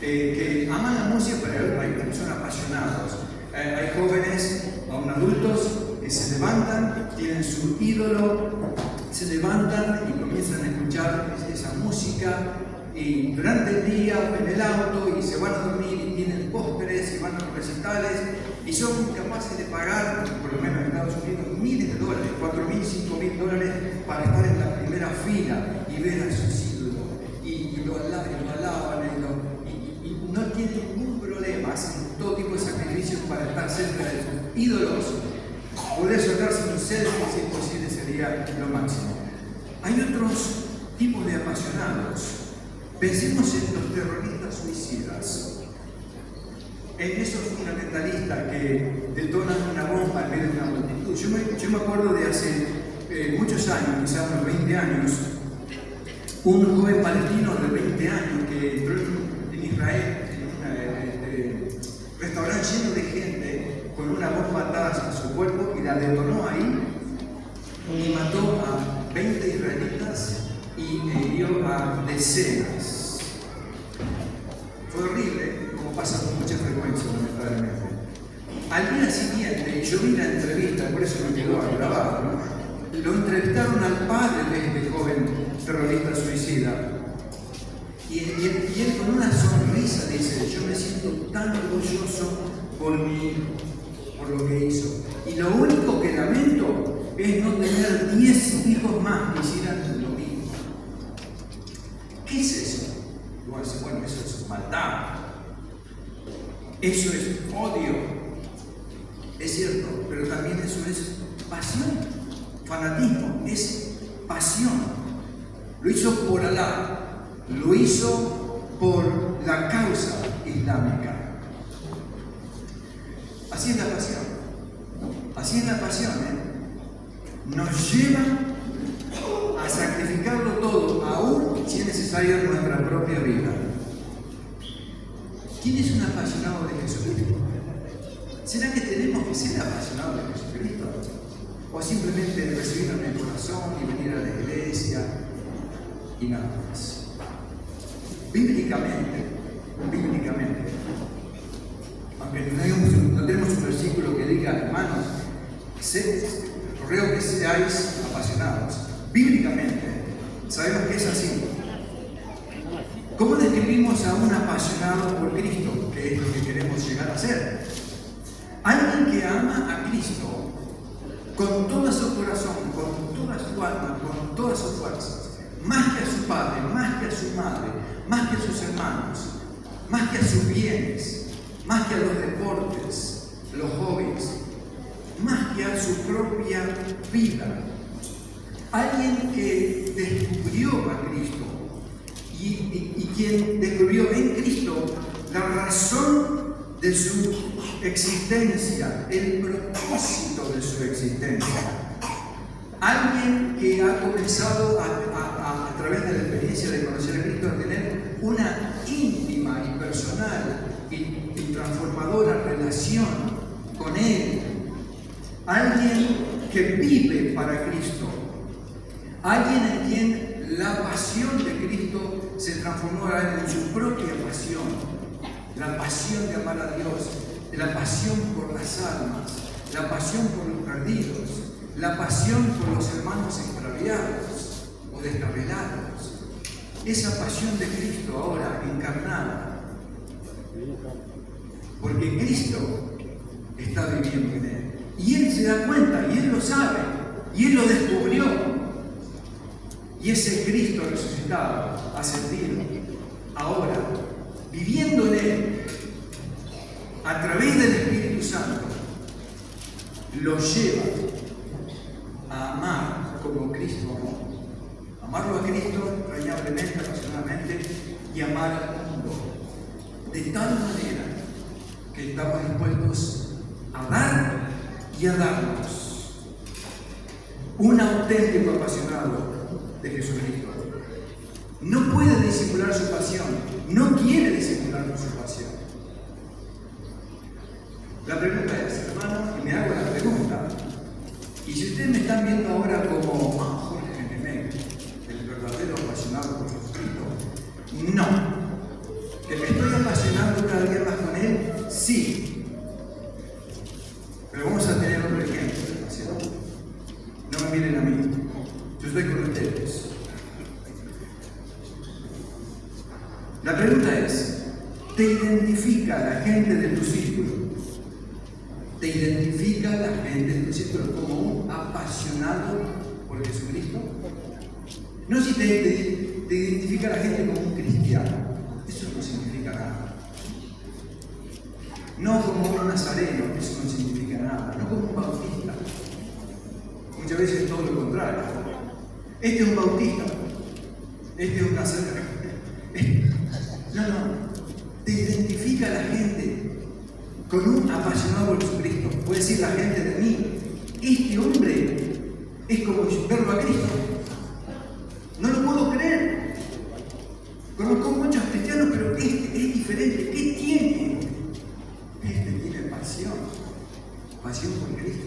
que aman la música, pero son apasionados. Hay jóvenes, aún adultos, que se levantan, tienen su ídolo, se levantan y comienzan a escuchar esa música y durante el día en el auto y se van a dormir y tienen pósteres y van a los recitales y son capaces de pagar, por lo menos en Estados Unidos, miles de dólares, $4,000, $5,000 para estar en la primera fila y ver a sus ídolos y lo alaban y no tienen ningún problema, hacen todo tipo de sacrificios para estar cerca de sus ídolos. Poder sacarse un selfie, si es posible, sería lo máximo. Hay otros tipos de apasionados. Pensemos en los terroristas suicidas, en esos fundamentalistas que detonan una bomba en medio de una multitud. Yo me acuerdo de hace muchos años, quizás unos 20 años, un joven palestino de 20 años que entró en Israel, en un restaurante lleno de gente, con una bomba atada a su cuerpo y la detonó ahí y mató a 20 israelitas y hirió a decenas. Fue horrible, como pasa con mucha frecuencia, lamentablemente. Al día siguiente, yo vi la entrevista, por eso me quedó grabado, ¿no? Lo entrevistaron al padre de este joven terrorista suicida. Y él con una sonrisa dice: yo me siento tan orgulloso por mi hijo, por lo que hizo. Y lo único que lamento es no tener 10 hijos más que hicieran lo mismo. ¿Qué es eso? Bueno, eso es maldad. Eso es odio. Es cierto, pero también eso es pasión. Fanatismo es pasión. Lo hizo por Alá. Lo hizo por la causa islámica. Así es la pasión. Así es la pasión, Nos lleva a sacrificarlo todo, aún si es necesario en nuestra propia vida. ¿Quién es un apasionado de Jesucristo? ¿Será que tenemos que ser apasionados de Jesucristo? ¿O simplemente recibirlo en el corazón y venir a la iglesia y nada más? Bíblicamente, aunque no tenemos un versículo que diga, hermanos, ruego que seáis apasionados. Bíblicamente, sabemos que es así. ¿Cómo describimos a un apasionado por Cristo, que es lo que queremos llegar a ser? Alguien que ama a Cristo con todo su corazón, con toda su alma, con todas sus fuerzas, más que a su padre, más que a su madre, más que a sus hermanos, más que a sus bienes, más que a los deportes, los hobbies, más que a su propia vida. Alguien que descubrió a Cristo y quien descubrió en Cristo la razón de su existencia, el propósito de su existencia. Alguien que ha comenzado a través de la experiencia de conocer a Cristo a tener una íntima y personal y transformadora relación con Él. Alguien que vive para Cristo. Alguien en quien la pasión de Cristo se transformó en su propia pasión. La pasión de amar a Dios, la pasión por las almas, la pasión por los perdidos, la pasión por los hermanos extraviados o descarrilados. Esa pasión de Cristo ahora encarnada. Porque Cristo está viviendo en Él. Y Él se da cuenta, y Él lo sabe, y Él lo descubrió. Y ese Cristo resucitado, ascendido, ahora, viviendo en Él, a través del Espíritu Santo, lo lleva a amar como Cristo amó. Amarlo a Cristo entrañablemente, apasionadamente, y amar al mundo de tal manera que estamos dispuestos a dar y a darnos. Un auténtico apasionado de Jesucristo no puede disimular su pasión, no quiere disimular su pasión. La pregunta es, hermano, y me hago la pregunta, y si ustedes me están viendo ahora como Jorge Nemec, el verdadero apasionado por Jesucristo, no, que me estoy apasionando Sí. Pero vamos a tener otro ejemplo, ¿cierto? No me miren a mí. Yo estoy con ustedes. La pregunta es, ¿te identifica la gente de tu círculo? ¿Te identifica la gente de tu círculo como un apasionado por Jesucristo? No si te identifica la gente como un cristiano. Eso no significa nada. No como un nazareno, eso no significa nada. No como un bautista. Muchas veces es todo lo contrario. Este es un bautista. Este es un nazareno. No. Te identifica la gente con un apasionado por Jesucristo. Puede decir la gente de mí, este hombre es como verlo a Cristo. No lo puedo creer. Conozco muchos cristianos, pero este es diferente. ¿Qué tiene? Este tiene pasión por Cristo.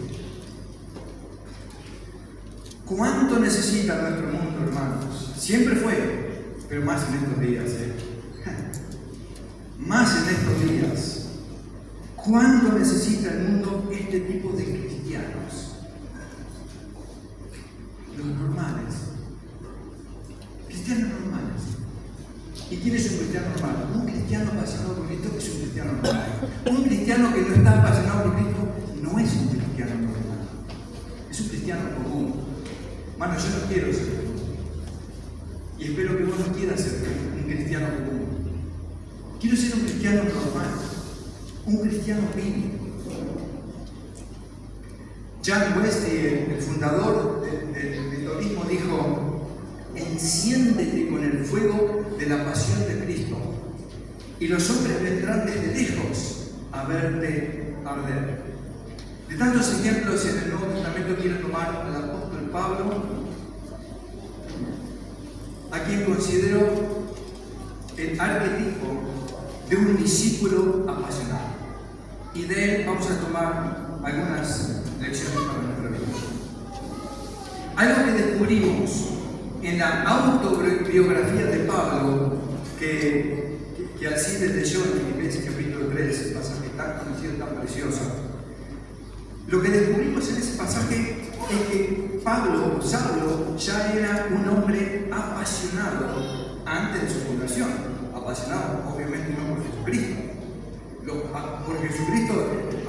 ¿Cuánto necesita nuestro mundo, hermanos? Siempre fue, pero más en estos días, Más en estos días. ¿Cuánto necesita el mundo este tipo de cristianos? Los normales. Cristianos normales. ¿Y quién es un cristiano normal? Un cristiano apasionado por Cristo es un cristiano normal. Un cristiano que no está apasionado por Cristo no es un cristiano normal. Es un cristiano común. Hermano, yo no quiero ser común. Y espero que vos no quieras ser un cristiano común. Quiero ser un cristiano normal. Un cristiano bíblico. John Wesley, el fundador del metodismo, dijo: enciéndete con el fuego de la pasión de Cristo, y los hombres vendrán desde lejos a verte arder. De tantos ejemplos en el Nuevo Testamento quiero tomar al apóstol Pablo, a quien considero el arquetipo de un discípulo apasionado. Y de él vamos a tomar algunas lecciones para nuestra vida. Algo que descubrimos en la autobiografía de Pablo, que Alcides leyó en Filipenses capítulo 3, el pasaje tan conocido, tan precioso. Lo que descubrimos en ese pasaje es que Saulo, ya era un hombre apasionado antes de su fundación. Apasionado, obviamente no por Jesucristo. Por Jesucristo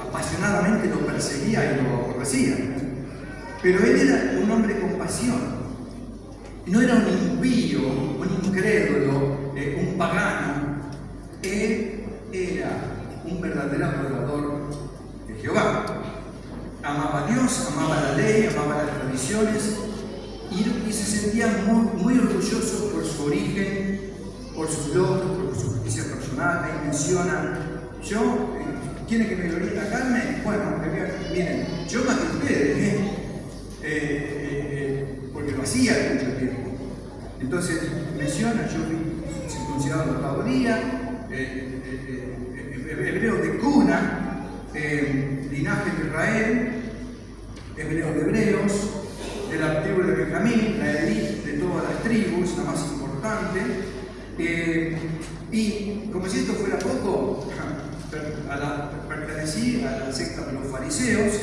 apasionadamente lo perseguía y lo aborrecía. Pero él era un hombre con pasión. No era un impío, un incrédulo, un pagano. Él era un verdadero adorador de Jehová. Amaba a Dios, amaba la ley, amaba las tradiciones y se sentía muy orgulloso por su origen, por sus logros, por su justicia personal. Ahí menciona: ¿quieren que me gloríe la carne? Bueno, miren, yo más que ustedes, porque lo hacía mucho tiempo. Entonces menciona: yo fui circuncidado el octavo día, hebreo de cuna, linaje de Israel, hebreo de hebreos, de la tribu de Benjamín, la élite de todas las tribus, la más importante. Y como si esto fuera poco, pertenecí a la secta de los fariseos,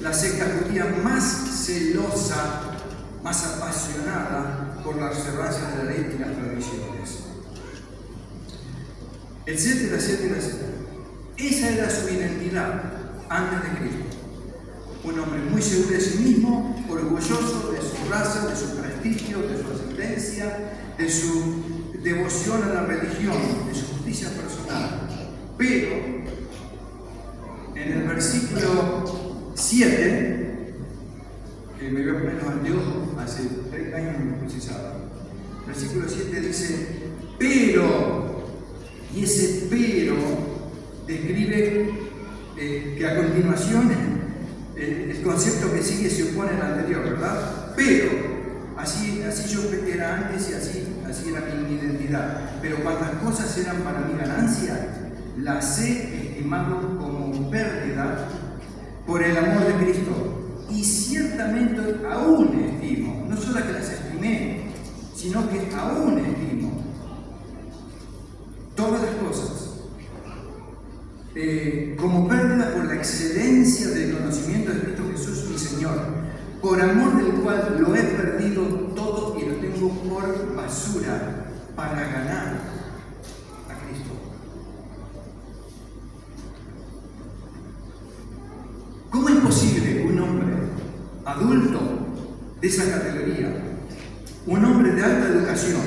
la secta judía más celosa, más apasionada por la observancia de la ley y las tradiciones, etcétera, etcétera, etcétera. Esa era su identidad antes de Cristo. Un hombre muy seguro de sí mismo, orgulloso de su raza, de su prestigio, de su ascendencia, de su devoción a la religión, de su justicia personal. Pero en el versículo 7, que me voy a poner los anteojos, hace 30 años no me precisaba. Versículo 7 dice: pero, y ese pero describe que a continuación el concepto que sigue se opone al anterior, ¿verdad? Pero, así yo era antes y así era mi identidad. Pero cuantas cosas eran para mi ganancia, las he estimado como pérdida por el amor de Cristo. Y ciertamente aún estimo, no solo que las estimé, sino que aún estimo todas las cosas como pérdida por la excelencia del conocimiento de Cristo Jesús, mi Señor, por amor del cual lo he perdido todo y lo tengo por basura para ganar a Cristo. ¿Cómo es posible un hombre adulto de esa categoría, un hombre de alta educación,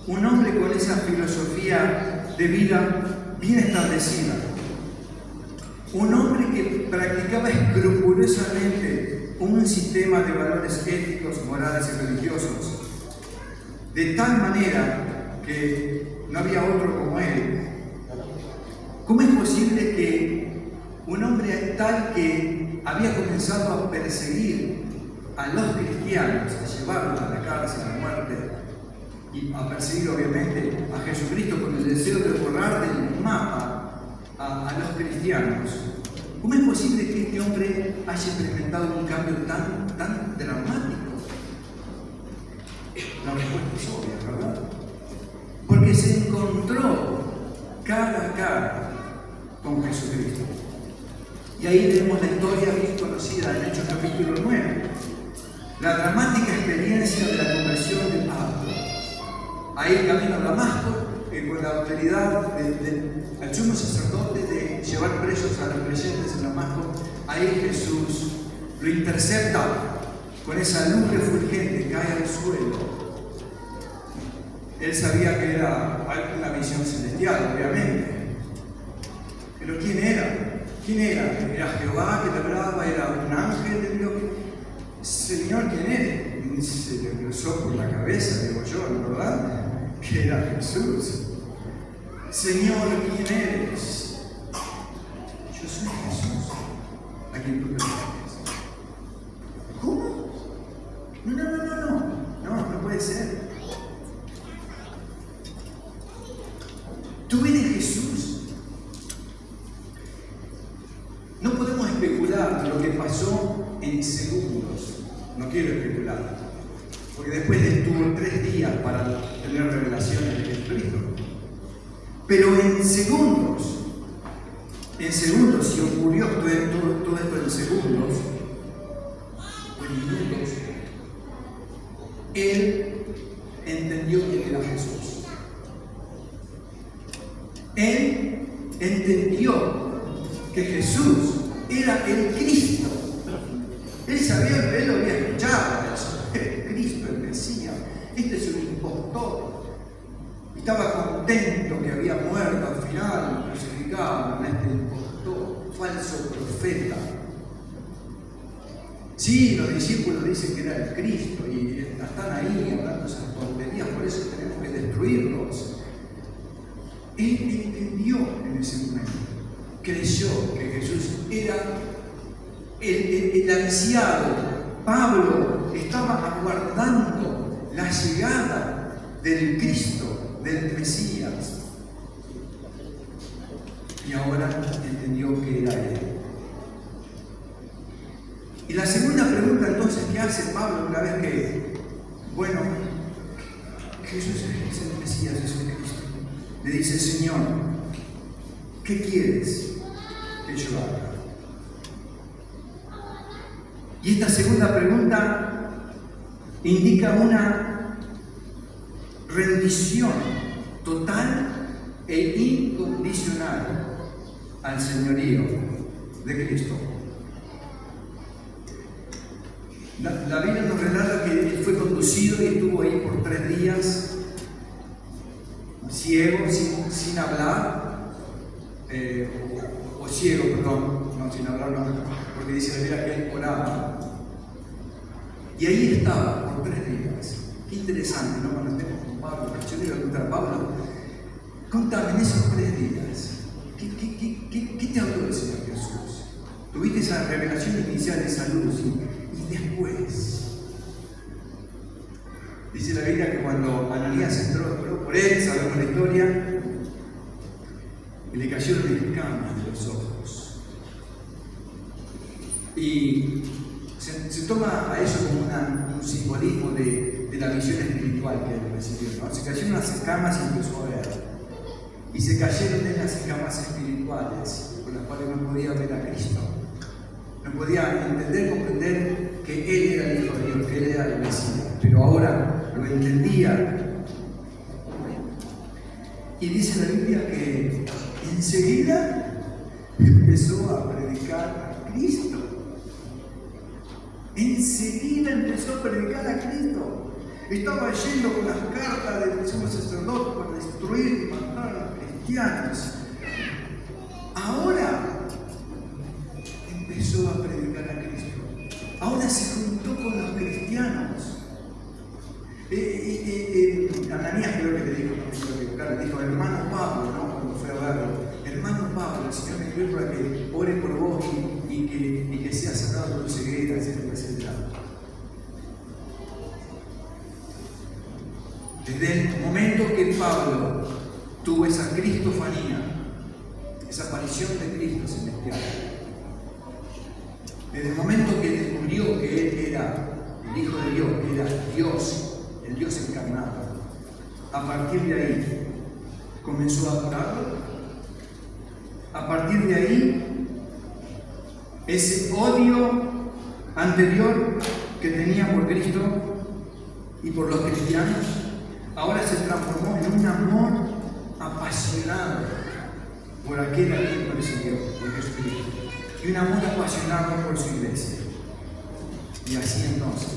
un hombre con esa filosofía de vida bien establecida, un hombre que practicaba escrupulosamente un sistema de valores éticos, morales y religiosos, de tal manera que no había otro como él? ¿Cómo es posible que un hombre tal que había comenzado a perseguir a los cristianos, a llevarlos a la cárcel, a la muerte, y a perseguir obviamente a Jesucristo con el deseo de borrar del mapa a los cristianos, cómo es posible que este hombre haya experimentado un cambio tan dramático? La respuesta es obvia, ¿verdad? Porque se encontró cara a cara con Jesucristo. Y ahí tenemos la historia bien conocida en Hechos capítulo 9, la dramática experiencia de la conversión de Pablo. Ahí camino a Damasco, con la autoridad del sumo sacerdote de llevar presos a los creyentes en Damasco. Ahí Jesús lo intercepta con esa luz refulgente, cae al suelo. Él sabía que era una visión celestial, obviamente. Pero ¿quién era? ¿Quién era? ¿Era Jehová que le hablaba? ¿Era un ángel de Dios? Señor, ¿quién es? Y se le cruzó por la cabeza, digo yo, ¿no, verdad? Que era Jesús. Señor, ¿quién eres? Yo soy Jesús, a quien tú perteneces. ¿Cómo? No puede ser. ¿Tú eres Jesús? No podemos especular lo que pasó en segundos. No quiero especular, porque después estuvo 3 días para tener revelaciones de Jesucristo. Pero en segundos, si ocurrió todo esto en segundos, o en minutos, él entendió quién era Jesús. Él entendió que Jesús era el Cristo. Él sabía, él lo había escuchado, el Cristo, el Mesías. Este es un impostor. Estaba contento que había muerto al final, crucificado a este impostor, falso profeta. Sí, los discípulos dicen que era el Cristo y están ahí hablando esas tonterías, por eso tenemos que destruirlos. Él entendió en ese momento, creyó que Jesús era el ansiado. Pablo estaba aguardando la llegada del Cristo, del Mesías. Y ahora entendió que era él. Y la segunda pregunta entonces que hace Pablo una vez que, bueno, Jesús es el Mesías, es el Cristo, le dice: Señor, ¿qué quieres que yo haga? Y esta segunda pregunta indica una rendición total e incondicional al señorío de Cristo. La Biblia nos relata que él fue conducido y estuvo ahí por 3 días, ciego, sin hablar, o ciego, perdón, no, sin hablar, no, porque dice la Biblia que él oraba. Y ahí estaba por 3 días. Qué interesante, ¿no? Cuando estemos con Pablo, yo le iba a preguntar a Pablo: contame, en esos 3 días, ¿qué te habló el Señor Jesús? Tuviste esa revelación inicial, esa luz, y después. Dice la Biblia que cuando Ananías entró por él, sabemos la historia, y le cayeron escamas de los ojos. Y se toma a eso como un simbolismo de la visión espiritual que él recibió, ¿no? Se cayeron unas escamas y empezó a ver. y se cayeron en las escamas espirituales con las cuales no podía ver a Cristo. No podía entender, comprender que Él era el Hijo de Dios, que Él era el Mesías, pero ahora lo entendía. Y dice la Biblia que enseguida empezó a predicar a Cristo. Enseguida empezó a predicar a Cristo. Estaba yendo con las cartas del sumo sacerdote para destruir y matar a los cristianos. Ahora empezó a predicar a Cristo. Ahora se juntó con los cristianos. Ananías creo que le dijo, hermano Pablo, ¿no? Cuando fue a verlo, hermano Pablo, el Señor me envió para que ore por vos y que sea sanado de tu ceguera, etcétera, etcétera. Desde el momento que Pablo tuvo esa cristofanía, esa aparición de Cristo celestial, desde el momento que descubrió que Él era el Hijo de Dios, que era Dios, el Dios encarnado, a partir de ahí comenzó a adorarlo. A partir de ahí, ese odio anterior que tenía por Cristo y por los cristianos, ahora se transformó en un amor apasionado por aquel a quien persiguió, por Jesucristo, y un amor apasionado por su iglesia. Y así entonces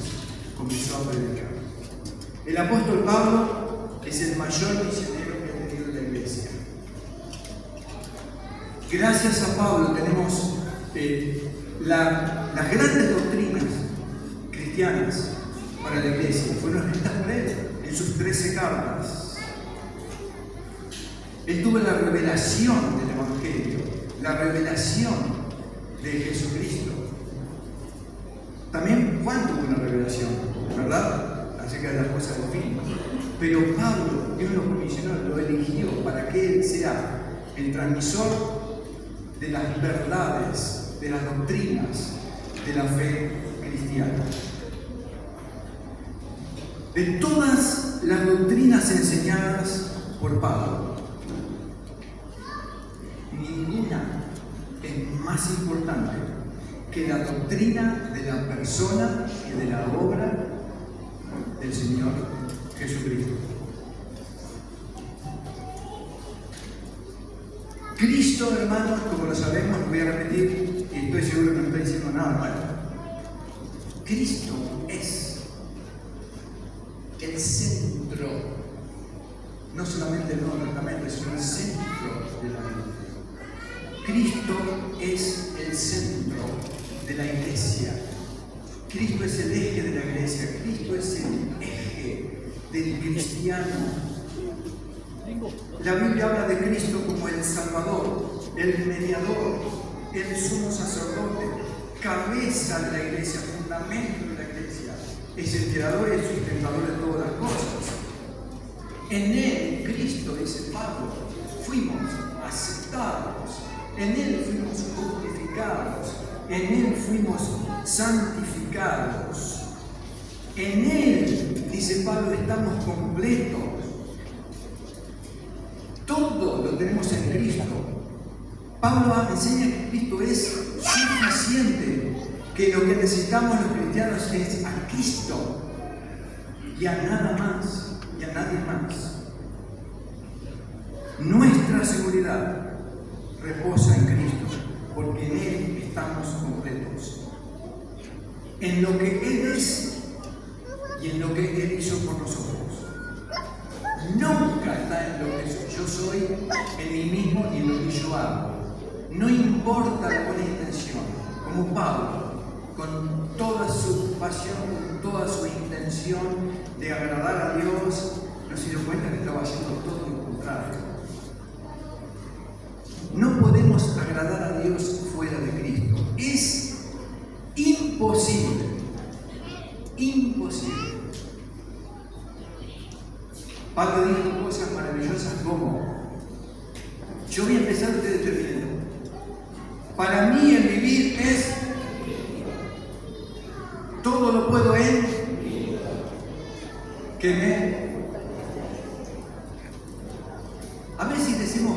comenzó a predicar. El apóstol Pablo es el mayor misionero que ha tenido la iglesia. Gracias a Pablo tenemos las grandes doctrinas cristianas para la iglesia. Fueron escritas por él en sus 13 cartas. Él tuvo la revelación del Evangelio, la revelación de Jesucristo. También Juan tuvo una revelación, ¿verdad? Acerca de las cosas del fin. Pero Pablo, Dios lo comisionó, lo eligió para que él sea el transmisor de las verdades, de las doctrinas de la fe cristiana. De todas las doctrinas enseñadas por Pablo, ninguna es más importante que la doctrina de la persona y de la obra del Señor Jesucristo. Cristo, hermanos, como lo sabemos, lo voy a repetir y estoy seguro que no estoy diciendo nada malo. Cristo es el centro, no solamente el Nuevo Testamento, sino el centro de la vida. Cristo es el centro de la iglesia. Cristo es el eje de la iglesia. Cristo es el eje del cristiano. La Biblia habla de Cristo como el Salvador, el mediador, el sumo sacerdote, cabeza de la iglesia, fundamento de la iglesia. Es el creador y el sustentador de todas las cosas. En Él, Cristo, dice Pablo, fuimos aceptados. En Él fuimos justificados. En Él fuimos santificados. En Él, dice Pablo, estamos completos. Todo lo tenemos en Cristo. Pablo enseña que Cristo es suficiente, que lo que necesitamos los cristianos es a Cristo y a nada más, y a nadie más. Nuestra seguridad reposa en Cristo, porque en Él estamos completos. En lo que Él es y en lo que Él hizo por nosotros. Nunca está en lo que yo soy, en mí mismo y en lo que yo hago. No importa la buena intención, como Pablo, con toda su pasión, con toda su intención de agradar a Dios, no se dio cuenta que estaba haciendo todo lo contrario. No podemos agradar a Dios fuera de Cristo. Es imposible. Imposible. Pablo dijo cosas maravillosas como: yo voy a empezar, ustedes terminen. Para mí el vivir es todo lo puedo en que me... A veces decimos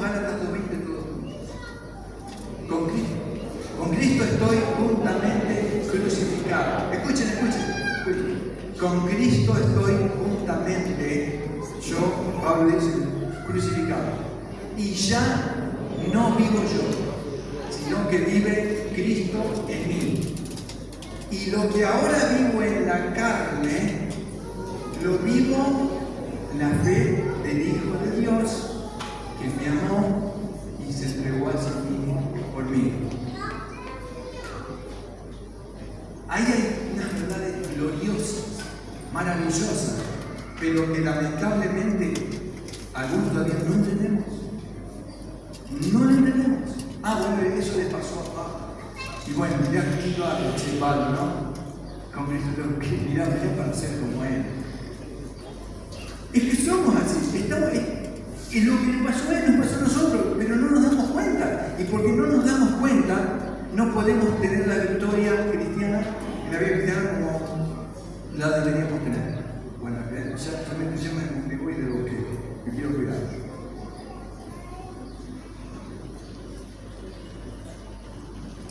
con Cristo estoy juntamente, yo, Pablo dice, crucificado. Y ya no vivo yo, sino que vive Cristo en mí. Y lo que ahora vivo en la carne, lo vivo en la fe del Hijo de Dios, que me amó y se entregó a sí mismo por mí. Ahí hay unas verdades gloriosas, maravillosas, pero que lamentablemente algunos todavía no entendemos. No lo entendemos. Bueno, eso le pasó a Pablo. Y bueno, mirá que lindo habla, che, Pablo, ¿no? Como que mirá para ser como él. Es que somos así. Es lo que le pasó a él, nos pasó a nosotros, pero no nos damos cuenta. Y porque no nos damos cuenta, no podemos tener la victoria cristiana, la vida cristiana como la deberíamos tener. Bueno, ya me voy de lo que quiero cuidar.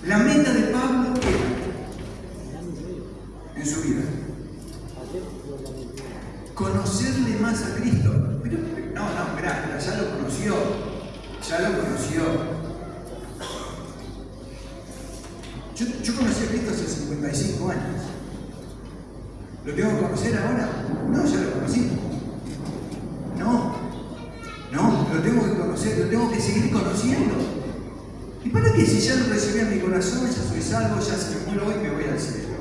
La meta de Pablo era, en su vida, conocerle más a Cristo. Pero mirá, ya lo conoció. Yo conocí a Cristo hace 55 años. ¿Lo tengo que conocer ahora? No, ya lo conocí. No, lo tengo que conocer, lo tengo que seguir conociendo. ¿Y para qué? Si ya lo recibí en mi corazón, ya soy salvo, ya se me muero hoy y me voy al cielo.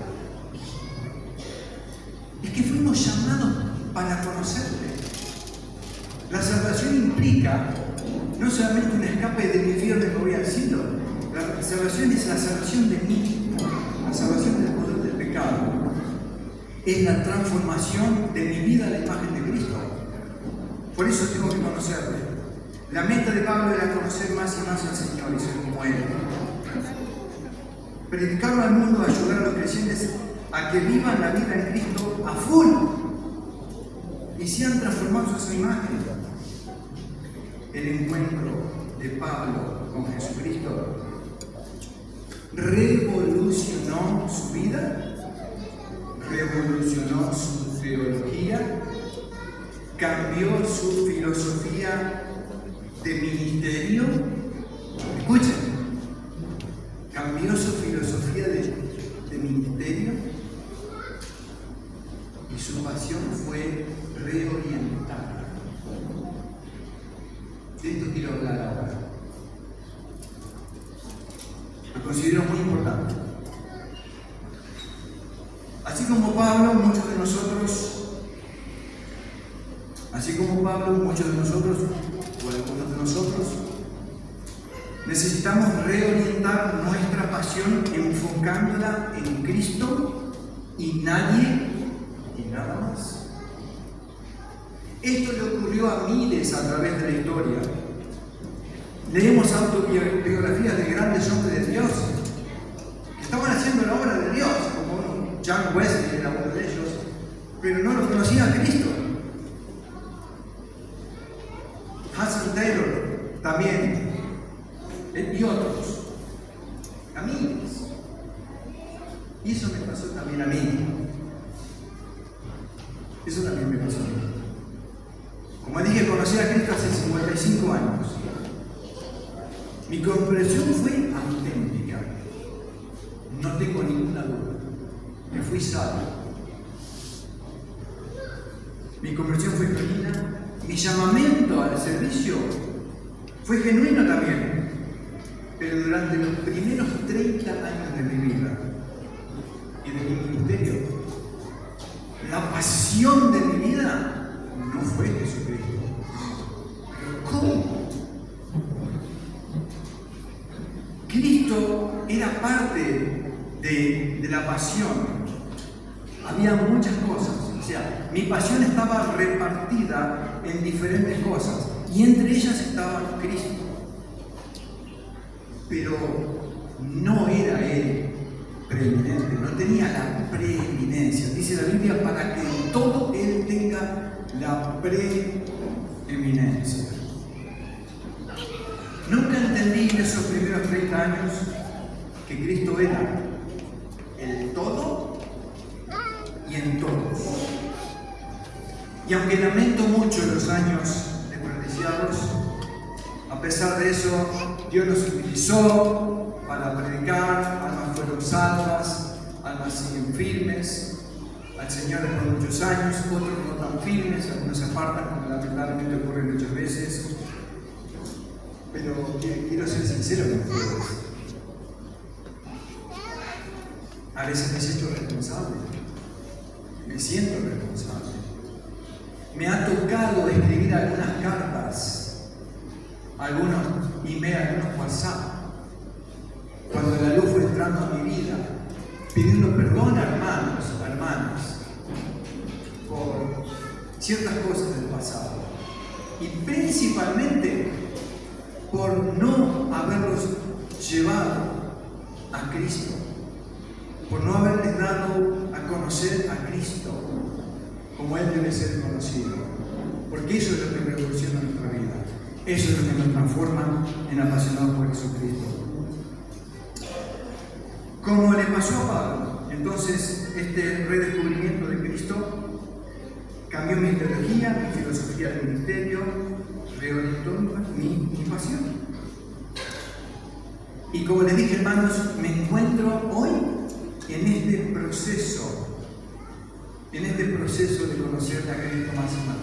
Es que fuimos llamados para conocerle. La salvación implica no solamente un escape del infierno y me voy al cielo. La salvación es la salvación de mí, la salvación del poder del pecado. Es la transformación de mi vida a la imagen de Cristo. Por eso tengo que conocerle. La meta de Pablo era conocer más y más al Señor y ser como Él. Predicarlo al mundo, ayudar a los creyentes a que vivan la vida en Cristo a full y sean transformados a su imagen. El encuentro de Pablo con Jesucristo revolucionó su vida, revolucionó su teología, cambió su filosofía de ministerio. Escuchen, cambió su filosofía de ministerio y su pasión fue reorientada. De esto quiero hablar ahora. Lo considero muy importante. Así como Pablo, muchos de nosotros, o algunos de nosotros, necesitamos reorientar nuestra pasión enfocándola en Cristo y nadie y nada más. Esto le ocurrió a miles a través de la historia. Leemos autobiografías de grandes hombres de Dios que estaban haciendo la obra de Dios, como John Wesley era uno de ellos, pero no lo conocía a Cristo. Hudson Taylor también, y otros, a miles. Y eso me pasó también a mí. Eso también me pasó a mí. Como dije, conocí a Cristo hace 55 años. Mi conversión fue auténtica. No tengo ninguna duda. Me fui salvo. Mi conversión fue genuina. Mi llamamiento al servicio fue genuino también. Pero durante los primeros 30 años de mi vida y de mi ministerio, la pasión de mi vida no fue Jesucristo. ¿Cómo? Cristo era parte de la pasión. Había muchas cosas. O sea, mi pasión estaba repartida en diferentes cosas. Y entre ellas estaba Cristo. Pero no era Él preeminente. No tenía la preeminencia. Dice la Biblia, para que en todo Él tenga la preeminencia. Nunca entendí en esos primeros 30 años que Cristo era el todo y en todos. Y aunque lamento mucho los años desperdiciados, a pesar de eso, Dios nos utilizó para predicar, almas fueron salvas, almas siguen firmes, al Señor por muchos años, otros no tan firmes, algunos se apartan, como lamentablemente ocurre muchas veces. Pero quiero ser sincero con ustedes. A veces me siento responsable, me siento responsable. Me ha tocado escribir algunas cartas, algunos emails, algunos WhatsApp, cuando la luz fue entrando a mi vida, pidiendo perdón a hermanos, por ciertas cosas del pasado. Y principalmente por no haberlos llevado a Cristo, por no haberles dado a conocer a Cristo como Él debe ser conocido, porque eso es lo que revoluciona nuestra vida, eso es lo que nos transforma en apasionados por Jesucristo. Como le pasó a Pablo, entonces este redescubrimiento de Cristo cambió mi teología, mi filosofía del ministerio, reorientó mi pasión. Y como les dije, hermanos, me encuentro hoy en este proceso de conocer a Cristo más y más.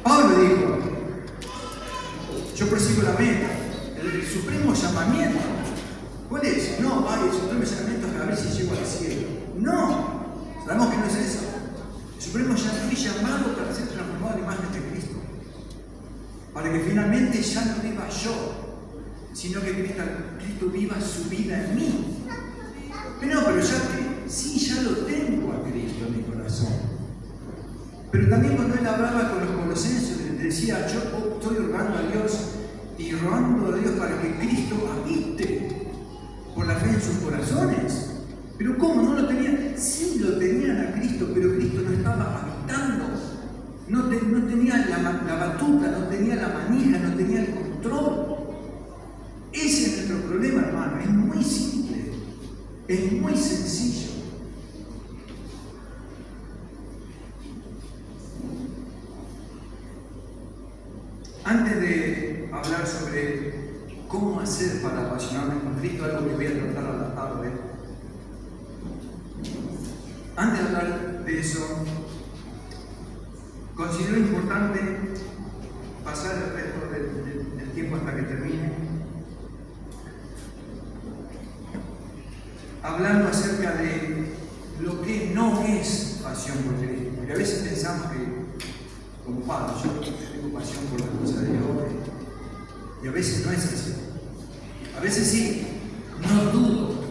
Pablo dijo: yo persigo la meta, el supremo llamamiento. ¿Cuál es? No, el supremo llamamiento es a ver si llego al cielo. No, sabemos que no es eso. El supremo llamado para ser transformado en imagen de Cristo, para que finalmente ya no viva yo, sino que Cristo viva su vida en mí. Pero ya lo tengo a Cristo en mi corazón. Pero también cuando él hablaba con los colosenses, les decía: yo estoy rogando a Dios y rogando a Dios para que Cristo habite por la fe en sus corazones. Pero ¿cómo? ¿No lo tenían? Sí lo tenían a Cristo, pero Cristo no estaba habitando. No tenía la batuta, no tenía la manija, no tenía el control. Ese es nuestro problema, hermano. Es muy simple, es muy sencillo. Antes de hablar sobre cómo hacer para apasionarme con Cristo, algo que voy a tratar a la tarde, antes de hablar de eso, considero importante pasar el resto del tiempo hasta que termine hablando acerca de lo que no es pasión por Cristo. Porque a veces pensamos que, como padre, yo tengo pasión por las cosas de Dios, y a veces no es así. A veces sí, no dudo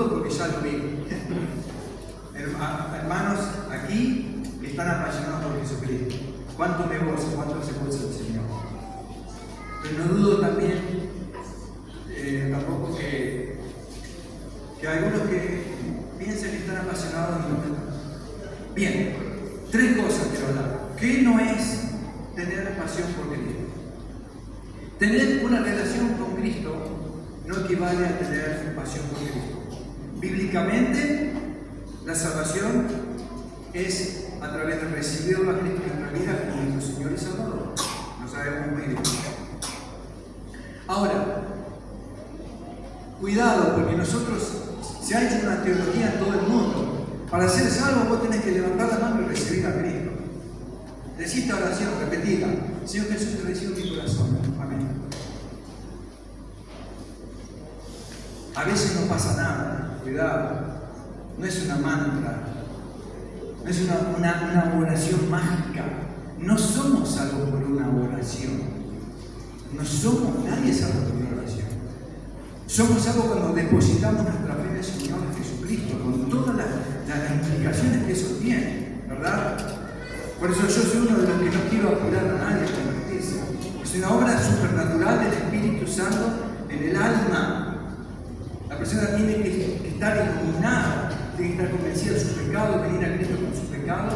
porque ya lo vi. Hermanos aquí están apasionados por Jesucristo. ¿Cuánto me goza, cuánto se goza el Señor? Pero no dudo también, tampoco que algunos que piensan que están apasionados y no están. Bien, tres cosas quiero hablar. ¿Qué no es tener pasión por Cristo? Tener una relación con Cristo no equivale a tener pasión por Cristo. Bíblicamente, la salvación es a través de recibir a Cristo en nuestra vida como nuestro Señor y Salvador. Lo sabemos muy bien. Ahora, cuidado, porque se ha hecho una teología en todo el mundo. Para ser salvo vos tenés que levantar la mano y recibir a Cristo. Decís esta oración, repetida: Señor Jesús, te recibo en mi corazón. Amén. A veces no pasa nada, cuidado. No es una mantra, no es una oración mágica. No somos salvos por una oración. Nadie es salvo por una oración. Somos salvos cuando depositamos nuestra fe en el Señor Jesucristo, con todas las implicaciones que eso tiene, ¿verdad? Por eso yo soy uno de los que no quiero apurar a nadie a convertirse. Es una obra supernatural del Espíritu Santo en el alma. La persona tiene que estar iluminada, tiene que estar convencida de su pecado, venir a Cristo con su pecado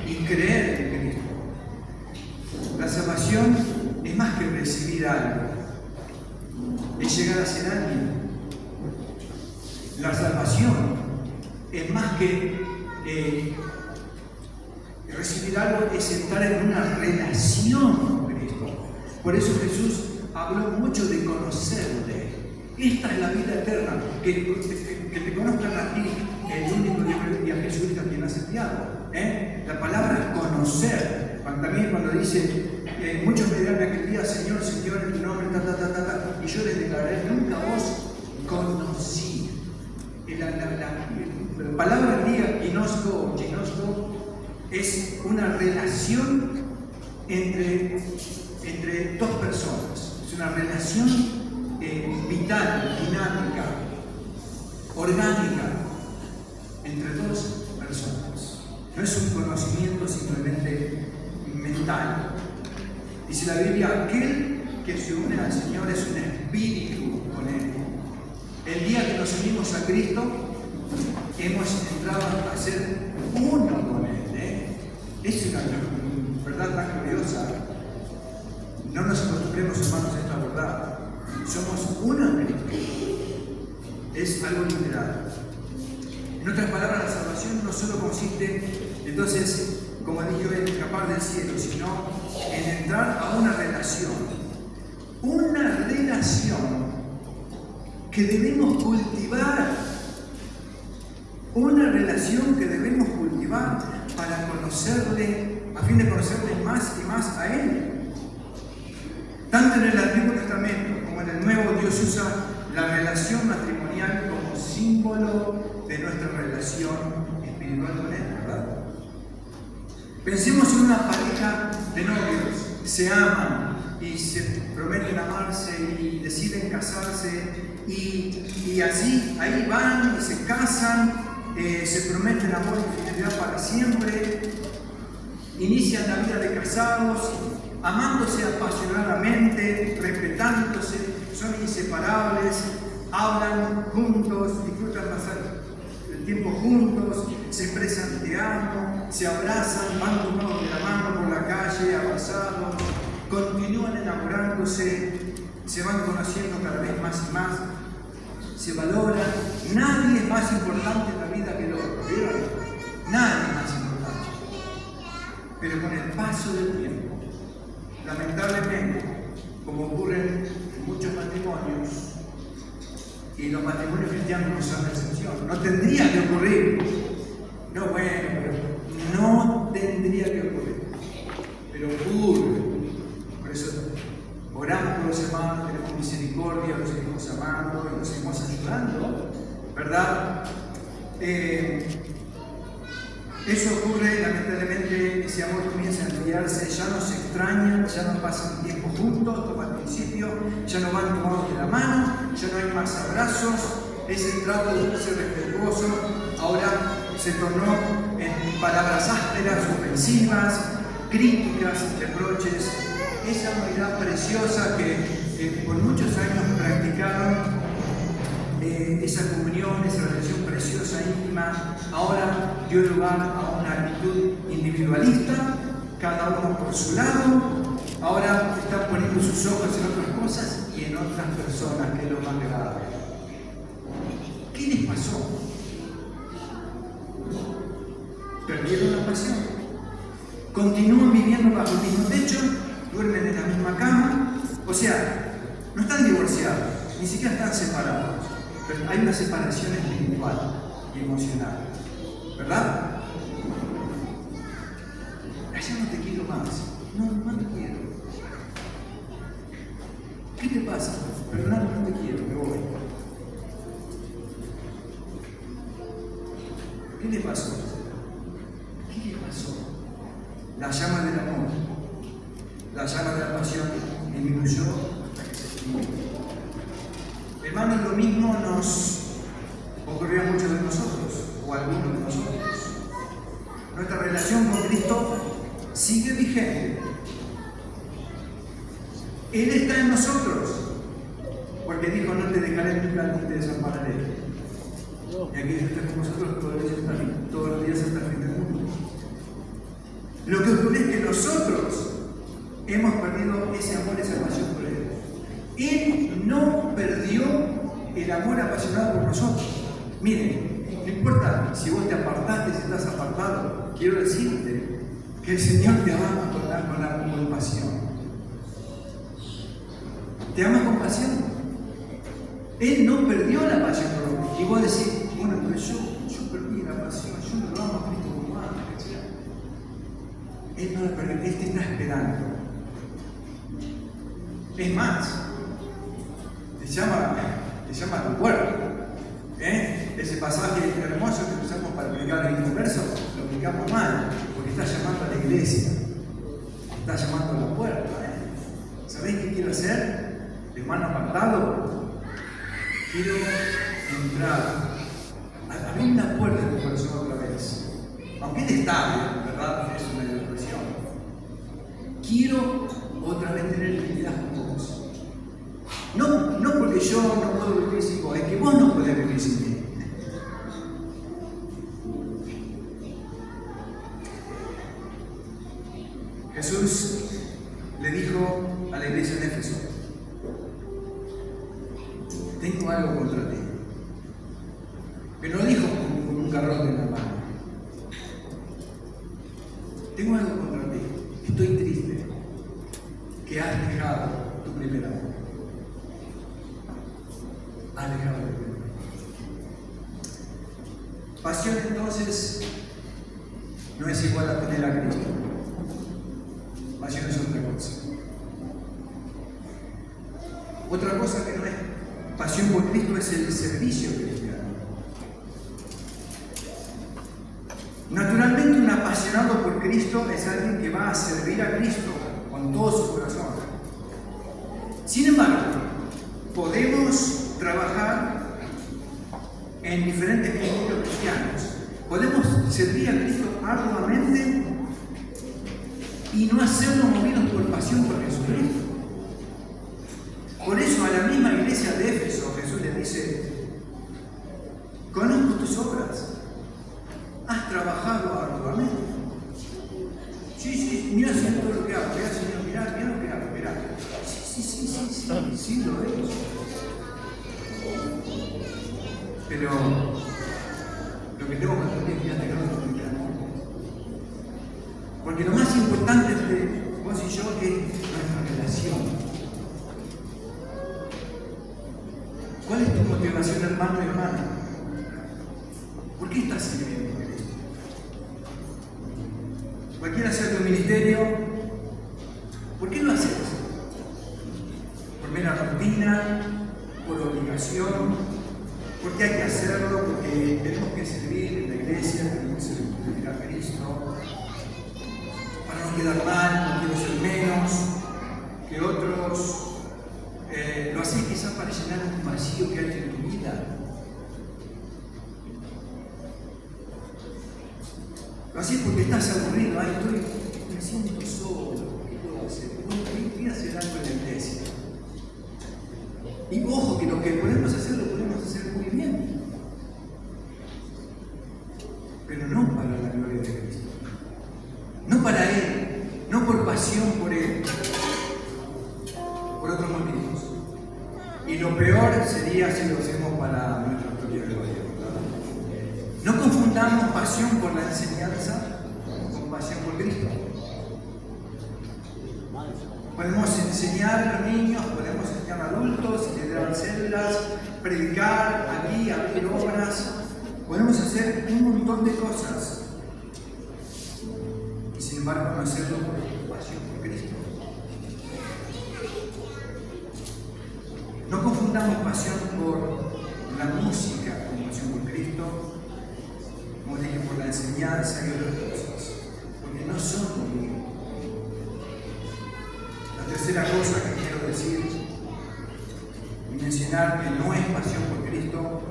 y creer en Cristo. La salvación es más que recibir algo, es llegar a ser alguien. La salvación es más que Recibir algo es entrar en una relación con Cristo. Por eso Jesús habló mucho de conocerle. Esta es la vida eterna, que te conozcan a ti, el único Dios, y a Jesucristo a quien has enviado. La palabra conocer, también cuando dice, muchos me dirán aquel día, Señor, Señor, en tu nombre, y yo les declararé, nunca vos conocí. La palabra griega, ginosko, es una relación entre dos personas. Es una relación vital, dinámica, orgánica, entre dos personas. No es un conocimiento simplemente mental. Dice la Biblia, aquel que se une al Señor es un espíritu con Él. El día que nos unimos a Cristo, hemos entrado a ser uno con Él. Es una verdad tan gloriosa. No nos acostumbremos, hermanos, a esta verdad. Somos uno en Cristo. Es algo literal. En otras palabras, la salvación no solo consiste, entonces, como dije yo, en escapar del cielo, sino en entrar a una relación. Una relación que debemos cultivar. Una relación que debemos cultivar para conocerle, a fin de conocerle más y más a Él. Tanto en el Antiguo Testamento como en el Nuevo, Dios usa la relación matrimonial como símbolo de nuestra relación espiritual con Él, ¿verdad? Pensemos en una pareja de novios, se aman y se prometen amarse y deciden casarse y así, ahí van y se casan, se prometen amor y fidelidad para siempre, inician la vida de casados, amándose apasionadamente, respetándose, son inseparables, hablan juntos, disfrutan pasar el tiempo juntos, se expresan te amo, se abrazan, van tomados de la mano por la calle, abrazados, continúan enamorándose, se van conociendo cada vez más y más, se valoran. Nadie es más importante en la vida que el otro, ¿vieron? Nadie es más importante. Pero con el paso del tiempo, lamentablemente, como ocurre en muchos matrimonios, y los matrimonios cristianos no son la excepción, no tendría que ocurrir. No, bueno, pero no tendría que ocurrir. Pero ocurre. Por eso oramos por los hermanos, tenemos misericordia, los seguimos amando y los seguimos ayudando, ¿verdad? Eso ocurre, lamentablemente, ese amor comienza a enfriarse, ya no se extrañan, ya no pasan tiempo juntos, como al principio, ya no van tomados de la mano, ya no hay más abrazos, ese trato de ser respetuoso ahora se tornó en palabras ásperas, ofensivas, críticas, reproches. Esa unidad preciosa que por muchos años practicaron, esa comunión, esa relación preciosa, íntima, ahora dio lugar a una actitud individualista, cada uno por su lado, ahora están poniendo sus ojos en otras cosas y en otras personas, que es lo más grave. ¿Qué les pasó? Perdieron la pasión, continúan viviendo bajo el mismo techo, duermen en la misma cama, o sea, no están divorciados, ni siquiera están separados. Pero hay una separación espiritual y emocional, ¿verdad? Ya no te quiero más, no te quiero. ¿Qué te pasa? Perdóname, no te quiero, me voy. ¿Qué le pasó? ¿Qué le pasó? La llama del amor, la llama de la pasión disminuyó hasta que se extinguió. Hermanos, lo mismo nos ocurrió a muchos de nosotros, o a algunos de nosotros. Nuestra relación con Cristo sigue vigente. Él está en nosotros, porque dijo, no te dejaré nunca ni te desampararé. Y aquí está con nosotros todos los días hasta el fin del mundo. Lo que ocurre es que nosotros hemos perdido ese amor, esa pasión por Él. Él no perdió el amor apasionado por nosotros. Miren, no importa si vos te apartaste, si estás apartado, quiero decirte que el Señor te ama con pasión. Te ama con pasión. Él no perdió la pasión por vos. Y vos decís, bueno, pero yo perdí la pasión, yo no lo amo a Cristo como antes. Él no la perdió, Él te está esperando. Es más, te llama a tu puerta. Ese pasaje hermoso que usamos para explicar el mismo verso, lo aplicamos mal, porque está llamando a la iglesia, está llamando a la puerta. ¿Sabéis qué quiero hacer? De mano apartado, quiero entrar, abrir la puerta de tu corazón otra vez. Aunque Él está, ¿verdad? Es una ilustración. Quiero otra vez tener intimidad con vos. No porque yo no puedo vivir sin vos, es que vos no podés vivir sin mí. Jesús le dijo a la iglesia de Éfeso: tengo algo contra ti. Pero no dijo con un garrote en la mano. Tengo algo contra ti. Estoy triste que has dejado tu primer amor. Has dejado tu primer amor. Pasión entonces no es igual a tener a Cristo. Pasión es otra cosa. Otra cosa que no es pasión por Cristo es el servicio cristiano. Naturalmente, un apasionado por Cristo es alguien que va a servir a Cristo con todo su corazón. Sin embargo, podemos trabajar en diferentes ministerios cristianos. Podemos servir a Cristo arduamente y no hacerlo movidos por pasión por Jesucristo. Por eso a la misma iglesia de Éfeso Jesús le dice: conozco tus obras, has trabajado arduamente. Sí, mira todo lo que hago, mira Señor, mira lo que hago, mira. Sí, lo veo. Pero lo que tengo que hacer es fíjate que no lo estoy mirando. Porque lo más importante de vos y yo es nuestra relación. ¿Cuál es tu motivación, hermano y hermana? ¿Por qué estás sirviendo a Cristo? Cualquiera sea tu ministerio, ¿por qué lo haces? ¿Por mera rutina? ¿Por obligación? ¿Porque hay que hacerlo? ¿Porque tenemos que servir en la iglesia? ¿Tenemos que servir a Cristo? Para no quedar mal, no quiero ser menos que otros. Lo haces quizás para llenar un vacío que hay en tu vida. Lo haces porque estás aburrido. Me siento solo. ¿Qué puedo hacer? Voy a hacer algo en la iglesia. Y ojo, que lo que podemos hacer lo podemos hacer muy bien. Pero no para la gloria de Cristo. No para Él. No por pasión por Él. Por otros motivos. Y lo peor sería si lo hacemos para nuestra propia gloria. No confundamos pasión por la enseñanza con pasión por Cristo. Podemos enseñar a los niños, podemos enseñar a adultos, liderar células, predicar aquí, abrir obras. Podemos hacer un montón de cosas. Y sin embargo no hacerlo por pasión por Cristo. No confundamos pasión por la música con pasión por Cristo, como dije, por la enseñanza y otras cosas, porque no son lo mismo. La tercera cosa que quiero decir y mencionar que no es pasión por Cristo,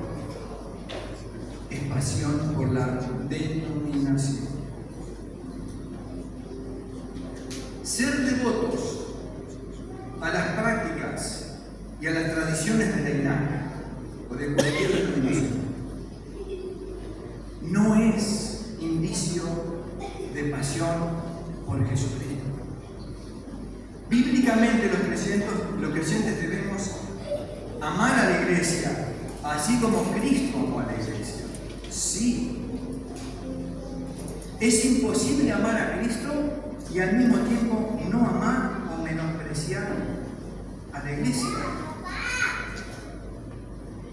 es pasión por la denominación. Ser devotos a las prácticas y a las tradiciones de la INAC o de cualquier denominación no es indicio de pasión por Jesucristo. Bíblicamente los creyentes debemos amar a la iglesia, así como Cristo amó a la iglesia. Sí. Es imposible amar a Cristo y al mismo tiempo no amar o menospreciar a la iglesia.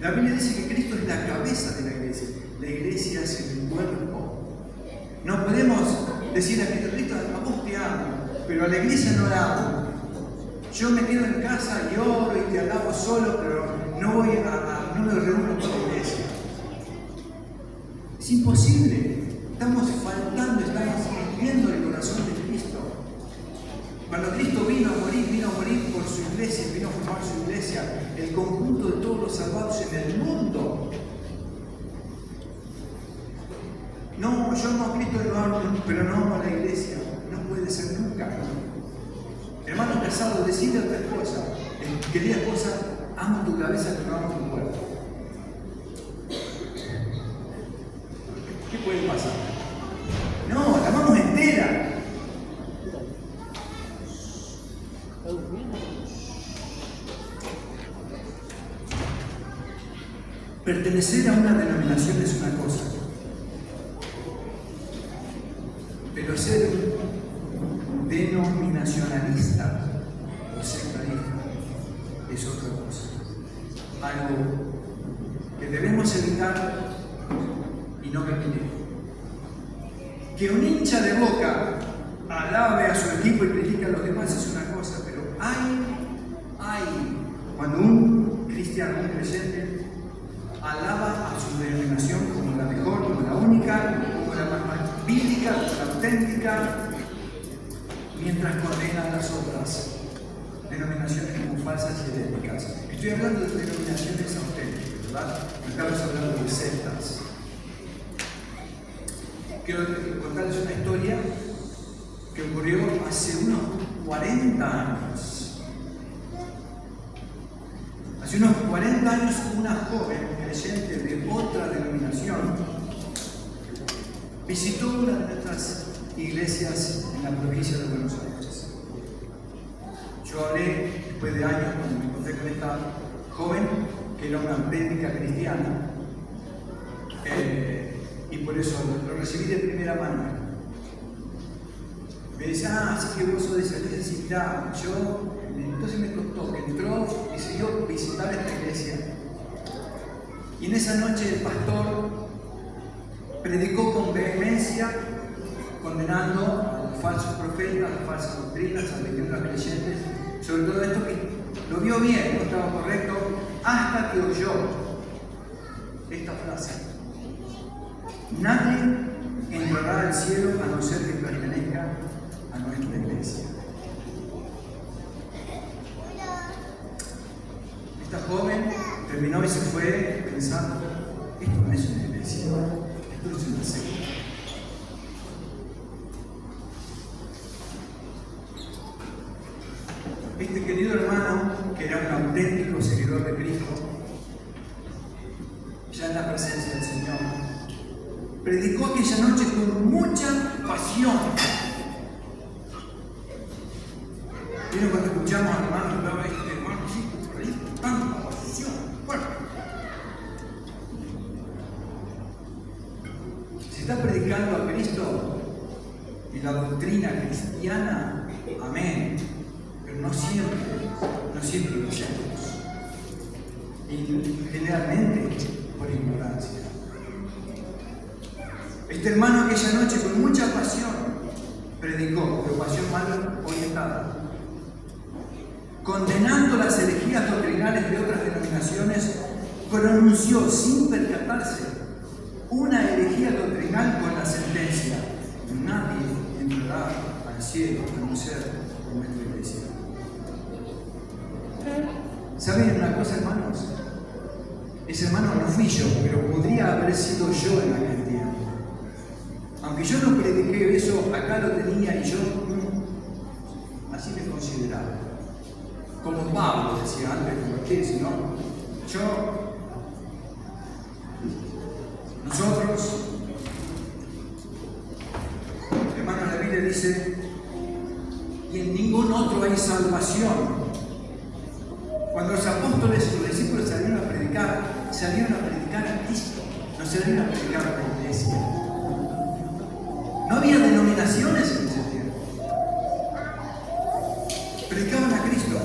La Biblia dice que Cristo es la cabeza de la iglesia. La iglesia es el cuerpo. No podemos decir a Cristo, a vos te amo, pero a la iglesia no la amo. Yo me quedo en casa y oro y te alabo solo, pero no me reúno con la iglesia. Es imposible. Estamos faltando, estamos viviendo el corazón de Cristo. Cuando Cristo vino a morir por su iglesia, vino a formar su iglesia, el conjunto de todos los salvados en el mundo. No, yo amo a Cristo, pero no amo a la iglesia. No puede ser nunca. Hermano casado, decide a tu esposa, querida esposa, amo tu cabeza, pero no amo tu cuerpo. ¿Qué puede pasar? No, la amamos entera. Pertenecer a una denominación es una cosa, pero ser denominacionalista o sectarista es otra cosa. Algo que debemos evitar y no repetir. Que un hincha de Boca alabe a su equipo y critique a los demás es una cosa, pero hay cuando un cristiano, un creyente, alaba a su denominación como la mejor, como la única, como la más bíblica, como la auténtica, mientras condena a las otras denominaciones como falsas y heréticas. Estoy hablando de denominaciones auténticas, ¿verdad? No estamos hablando de sectas. Quiero contarles una historia que ocurrió hace unos 40 años. Hace unos 40 años una joven creyente de otra denominación visitó una de nuestras iglesias en la provincia de Buenos Aires. Yo hablé después de años cuando me encontré con esta joven que era una auténtica cristiana. Y por eso lo recibí de primera mano. Me dice, así que vos sos de esa iglesia, sí, mirá, entonces me costó que entró y siguió visitar esta iglesia. Y en esa noche el pastor predicó con vehemencia, condenando a los falsos profetas, a las falsas doctrinas, advirtiendo a los creyentes, sobre todo esto que lo vio bien, no estaba correcto, hasta que oyó esta frase. Nadie entrará al cielo a no ser que pertenezca a nuestra iglesia. Esta joven terminó y se fue pensando, esto no es una iglesia, esto es una secta. Este querido hermano, que era un auténtico seguidor de Cristo, ya en la presencia del Señor, predicó aquella noche con mucha pasión. Pero cuando escuchamos al hermano, hablaba este hermano, sí, por ahí, tanta pasión. Bueno, se está predicando a Cristo y la doctrina cristiana, amén, pero no siempre lo hacemos. Y generalmente por ignorancia. Este hermano aquella noche con mucha pasión predicó, pero pasión mal orientada, condenando las herejías doctrinales de otras denominaciones, pronunció sin percatarse una herejía doctrinal con la sentencia: nadie entrará al cielo a no ser por nuestra iglesia. ¿Saben una cosa, hermanos? Ese hermano no fui yo, pero podría haber sido yo en aquel tiempo. Aunque yo no prediqué eso, acá lo tenía y yo así me consideraba. Como Pablo decía antes de convertirse, ¿no? Nosotros, hermano, la Biblia dice, y en ningún otro hay salvación. Cuando los apóstoles y los discípulos salieron a predicar a Cristo, no salieron a predicar a la iglesia. No había denominaciones en ese tiempo. Predicaban a Cristo.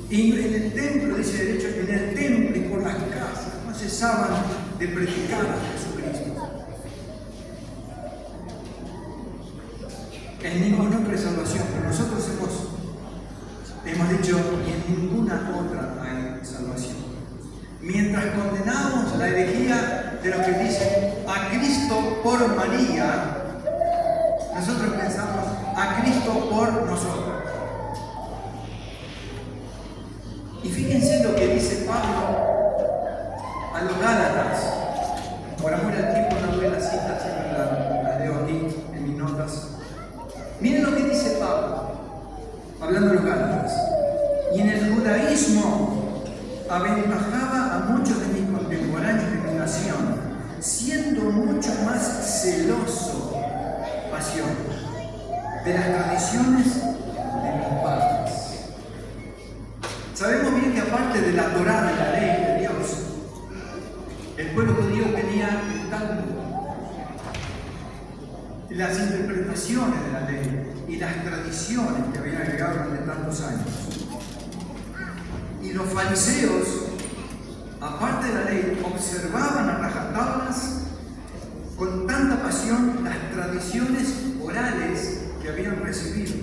Y en el templo, dice de hecho, en el templo y por las casas no cesaban de predicar a Jesucristo. En ninguna otra salvación, pero nosotros hemos dicho, y en ninguna otra hay salvación. Mientras condenamos la herejía de los que dicen a Cristo por María, nosotros pensamos a Cristo por nosotros. Y fíjense lo que dice Pablo a los Gálatas. Por amor al tiempo no veo las citas, siempre las leo aquí en mis notas. Miren lo que dice Pablo, hablando de los Gálatas. Y en el judaísmo aventajaba a muchos de mis contemporáneos de mi nación, siendo mucho más celoso, pasión, de las tradiciones de mis padres. Sabemos bien que aparte de la Torá, de la ley de Dios, el pueblo judío tenía el Talmud, las interpretaciones de la ley y las tradiciones que habían agregado durante tantos años. Y los fariseos, aparte de la ley, observaban a rajatablas con tanta pasión las tradiciones orales que habían recibido.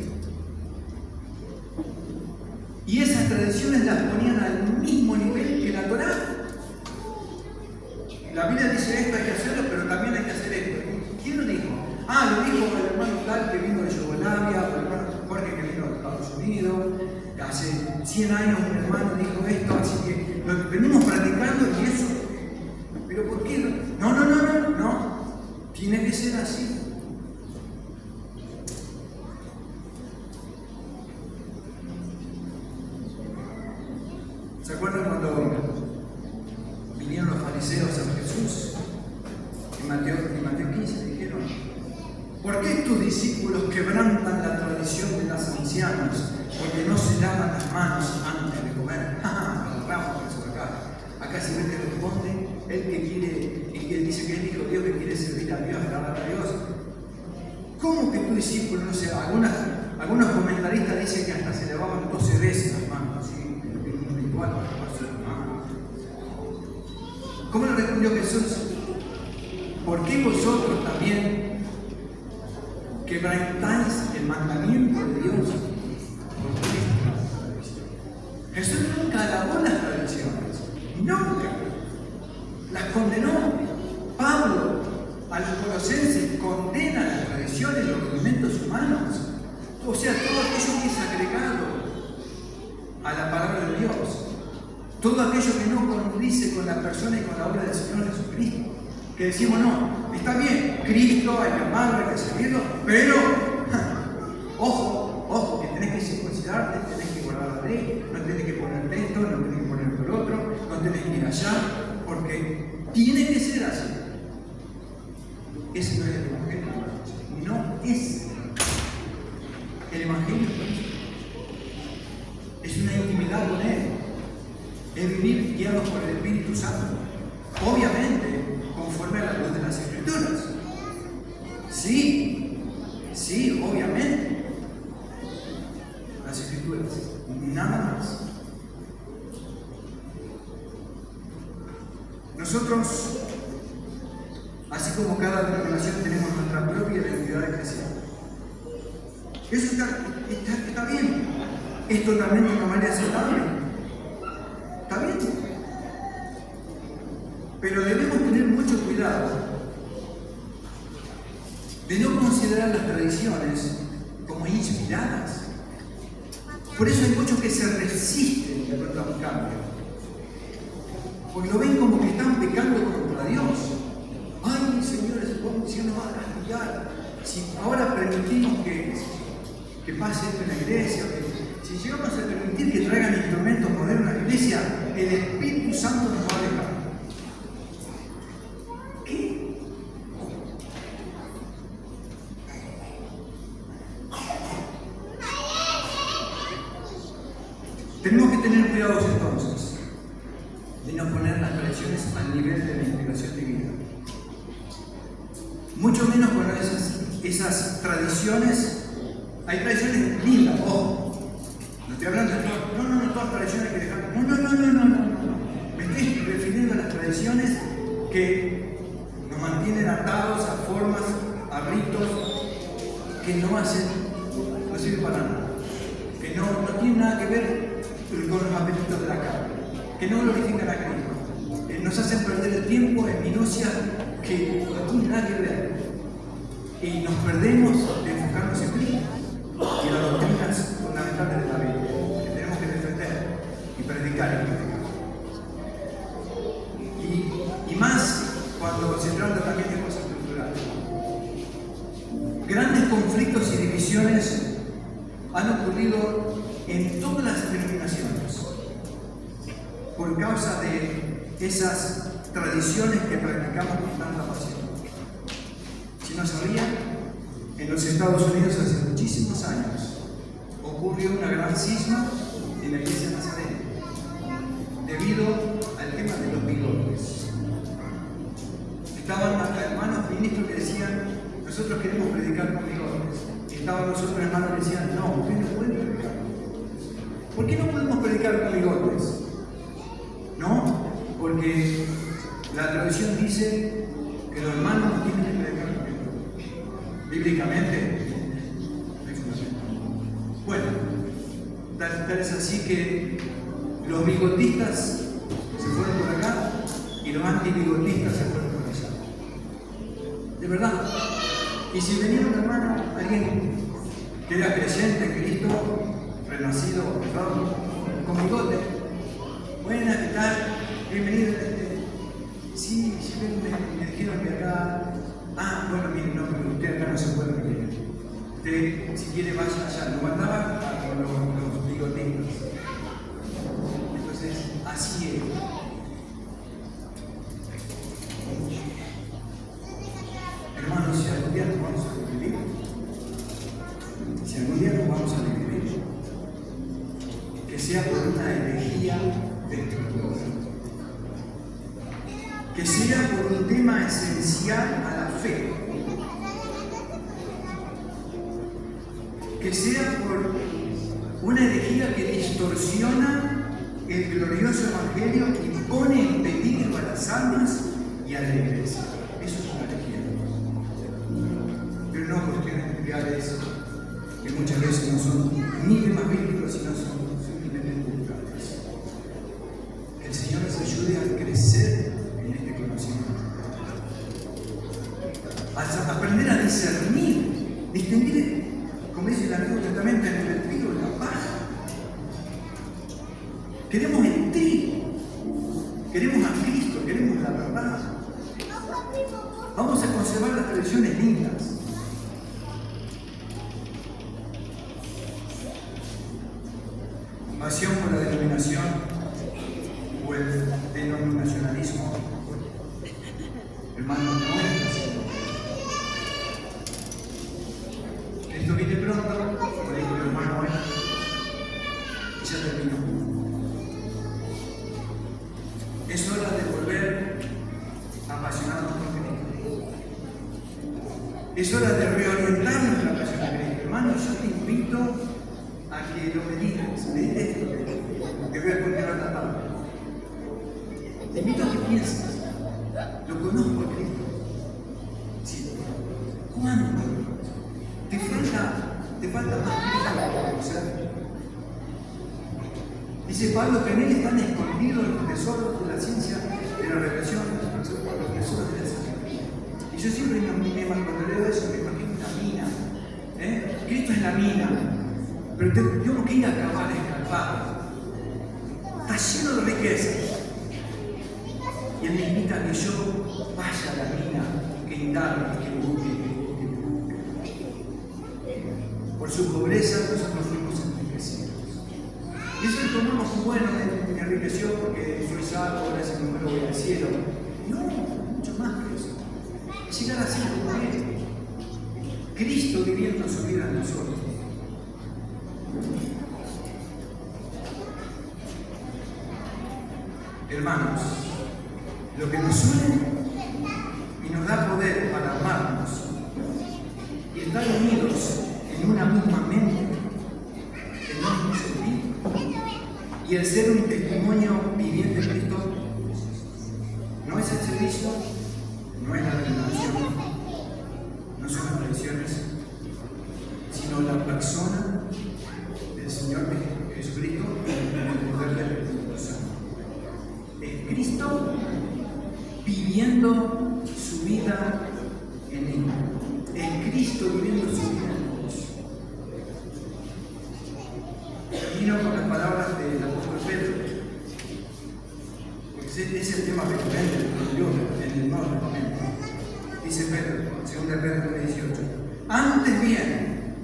Y esas tradiciones las ponían al mismo nivel que la Torá. La Biblia dice esto, hay que hacerlo, pero también hay que hacer esto. ¿Quién lo dijo? Lo dijo el hermano tal que vino de Yugoslavia, o el hermano Jorge que vino de Estados Unidos. Hace 100 años un hermano dijo esto, así que lo venimos practicando y eso. ¿Pero por qué? No. Tiene que ser así. ¿Se acuerdan cuando vinieron los fariseos a Jesús? En Mateo 15 dijeron: ¿por qué tus discípulos quebrantan la tradición de las ancianas? Porque no se lavan las manos antes de comer. Agarramos por eso acá. Acá se ve que responde el que dice que es hijo de Dios, que quiere servir a Dios, alabar a Dios. ¿Cómo que tu discípulo, no sé, algunos comentaristas dicen que hasta se lavaban 12 veces las manos, así, en un ritual para lavarse las manos? ¿Cómo le respondió Jesús? ¿Por qué vosotros también quebrantáis el mandamiento de Dios? Jesús nunca alabó las tradiciones, nunca las condenó. Pablo a los colosenses condena las tradiciones, los rudimentos humanos, o sea, todo aquello que es agregado a la palabra de Dios, todo aquello que no condice con la persona y con la obra del Señor Jesucristo. Que decimos, no, está bien, Cristo, hay que amarlo, hay que seguirlo, pero ojo, que tenés que circuncidarte, tenés que guardar la ley, no tenés que ponerte esto, no tenés que ponerte el otro, no tenés que ir allá, porque tiene que ser así. Ese no es el Evangelio, no es el Evangelio. Es una intimidad con Él, es vivir guiados por el Espíritu Santo, obviamente conforme a la luz de las Escrituras. Sí, obviamente. Las Escrituras, nada más. Nosotros, así como cada denominación, tenemos nuestra propia identidad eclesial. Eso está bien. Es totalmente normal y aceptable. Está bien. Pero debemos tener mucho cuidado de no considerar las tradiciones como inspiradas. Por eso hay muchos que se resisten de pronto a un cambio, porque lo ven como que están pecando contra Dios. Ay, señores, si nos van a castigar, si ahora permitimos que pase esto en la iglesia, si llegamos a permitir que traigan instrumentos modernos a la iglesia, el Espíritu Santo nos va a dejar. ¿Qué? Tenemos que tener cuidados entonces de y no poner las tradiciones al nivel de la inspiración divina. Mucho menos con esas tradiciones. Hay tradiciones lindas, ojo. No estoy hablando de todas tradiciones que dejamos. No. Me estoy refiriendo a las tradiciones que nos mantienen atados a formas, a ritos que no sirven para nada, que no tienen nada que ver con los apetitos de la carne, que no glorifican a Cristo, nos hacen perder el tiempo en minucias que no tienen nada que ver, y nos perdemos de enfocarnos en Cristo y las doctrinas fundamentales de la Biblia, que tenemos que defender y predicar y predicar. Y más cuando se trata también de cosas culturales. Grandes conflictos y divisiones han ocurrido en todas las denominaciones por causa de esas tradiciones que practicamos con tanta pasión. Si no sabían, en los Estados Unidos hace muchísimos años ocurrió una gran cisma en la iglesia nazarena debido al tema de los bigotes. Estaban hermanos ministros que decían: nosotros queremos predicar con bigotes. Y estaban los otros hermanos que decían: no, ustedes no pueden predicar. ¿Por qué no podemos predicar con bigotes? No, porque la tradición dice que los hermanos no tienen que predicar con bigotes. Bíblicamente, bueno, tal es así que los bigotistas se fueron por acá y los antibigotistas se fueron por allá. De verdad. Y si venía un hermano, alguien que era creyente en Cristo, renacido, perdón, con bigote, buenas, ¿qué tal? Bienvenido. Sí, me dijeron que acá. Bueno, mire, no, pero usted acá no se puede venir. Usted, si quiere, vaya allá. Lo mandaba con los bigotistas. Entonces, así es. Hermanos, si algún día nos vamos a dividir, que sea por una herejía destructora, que sea por un tema esencial a la fe, que sea por una herejía que distorsiona el glorioso evangelio y pone en peligro a las almas y a la iglesia. Eso es una herejía. Pero no cuestiones triviales que muchas veces no son ni temas bíblicos, sino son simplemente culturales. Que el Señor nos ayude a crecer en este conocimiento, a aprender a distinguir, como dice el Antiguo Testamento, entre el trigo y la paja. Queremos el trigo, queremos a Cristo, queremos la verdad. Vamos a conservar las tradiciones lindas. Pasión por la denominación o el denominacionalismo, hermano, no es así. Cristo viene pronto, como dijo el hermano hoy, y ya terminó. Es hora de volver apasionados por Cristo. Es hora de reorientar nuestra pasión a Cristo. Hermano, yo te invito a que lo medites, esto que voy a continuar tratando. Te invito a que pienses, lo conozco a Cristo. Sí. ¿Cuánto? Te falta más Cristo para conocer. Dice Pablo que en él están escondidos los tesoros de la ciencia, de la revelación, los tesoros de la ciencia. Y yo siempre cuando leo eso me imagino una mina. Cristo es la mina. Pero tengo que ir a acabar escarpado. Está lleno de riquezas. Y él me invita a que yo vaya a la mina, que indague, que busque. Por su pobreza nosotros fuimos enriquecidos. Y eso lo tomamos como bueno, me enriqueció porque soy salvo, ahora ese número voy al cielo. No, mucho más que eso. Llegar a ser como él. Cristo viviendo su vida en nosotros. Hermanos, lo que nos une y nos da poder para amarnos y estar unidos en una misma mente, en un mismo espíritu, y el ser un testimonio viviente de Cristo, no es el servicio, no es la denominación, no son las tradiciones, sino la persona del Señor Jesucristo en el poder del Espíritu Santo. Es Cristo viviendo su vida en él. Es Cristo viviendo su vida en nosotros. Termino con las palabras del apóstol Pedro, porque es el tema recurrente de Dios en el Nuevo Testamento. Dice Pedro, 2 Pedro 18: antes bien,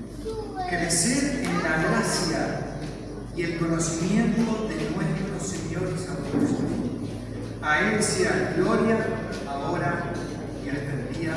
crecer en la gracia y el conocimiento de nuestro Señor y Salvador. A Él sea gloria, ahora y hasta el día